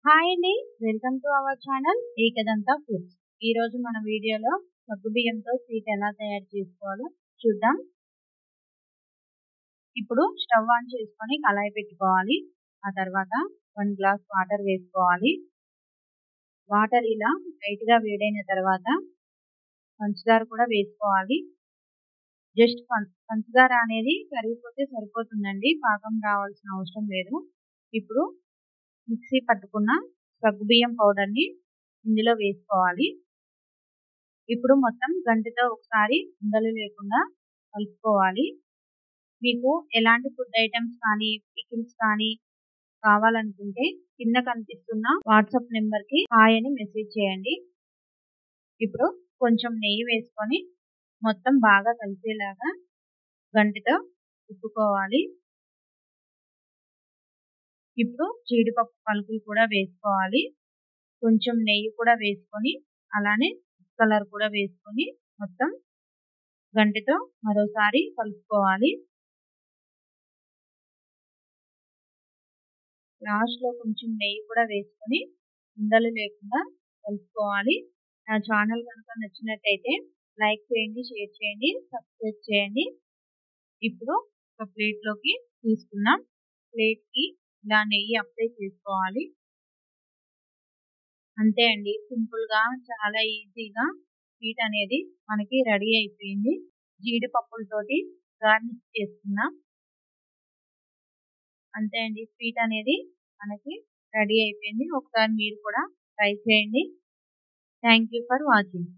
Hi అండి, welcome to our channel Ekadanta foods. ఈరోజు మన వీడియోలో సగ్గుబియ్యంతో స్వీట్ ఎలా తయారు చేసుకోవాలో చూద్దాం. ఇప్పుడు స్టవ్ ఆన్ చేసుకొని కళాయి పెట్టుకోవాలి. ఆ తర్వాత 1 గ్లాస్ వాటర్ వేసుకోవాలి. వాటర్ ఇలా లైట్గా వేడైన తర్వాత పంచదార కూడా వేసుకోవాలి. జస్ట్ పంచదార అనేది కరిగిపోతే సరిపోతుందండి, పాకం రావాల్సిన అవసరం లేదు. ఇప్పుడు మిక్సీ పట్టుకున్న సగ్గుబియ్యం పౌడర్ని ఇందులో వేసుకోవాలి. ఇప్పుడు మొత్తం గంటెతో ఒకసారి ఉండలు లేకుండా కలుపుకోవాలి. మీకు ఎలాంటి ఫుడ్ ఐటమ్స్ కానీ పికిల్స్ కానీ కావాలనుకుంటే కింద కనిపిస్తున్న వాట్సాప్ నెంబర్కి హాయ్ అని మెసేజ్ చేయండి. ఇప్పుడు కొంచెం నెయ్యి వేసుకొని మొత్తం బాగా కలిసేలాగా గంటెతో తిప్పుకోవాలి. ఇప్పుడు జీడిపప్పు పలుకులు కూడా వేసుకోవాలి. కొంచెం నెయ్యి కూడా వేసుకొని అలానే కలర్ కూడా వేసుకొని మొత్తం గంటెతో మరోసారి కలుపుకోవాలి. లాస్ట్లో కొంచెం నెయ్యి కూడా వేసుకొని ఉండలు లేకుండా కలుపుకోవాలి. నా ఛానల్ కనుక నచ్చినట్టయితే లైక్ చేయండి, షేర్ చేయండి, సబ్స్క్రైబ్ చేయండి. ఇప్పుడు ఒక ప్లేట్లోకి తీసుకున్నాం. ప్లేట్కి ఇలా నెయ్యి అప్లై చేసుకోవాలి. అంతే అండి, సింపుల్గా చాలా ఈజీగా స్వీట్ అనేది మనకి రెడీ అయిపోయింది. జీడిపప్పులతోటి గార్నిష్ చేసుకున్నాం. అంతే అండి, స్వీట్ అనేది మనకి రెడీ అయిపోయింది. ఒకసారి మీరు కూడా ట్రై చేయండి. Thank you for watching.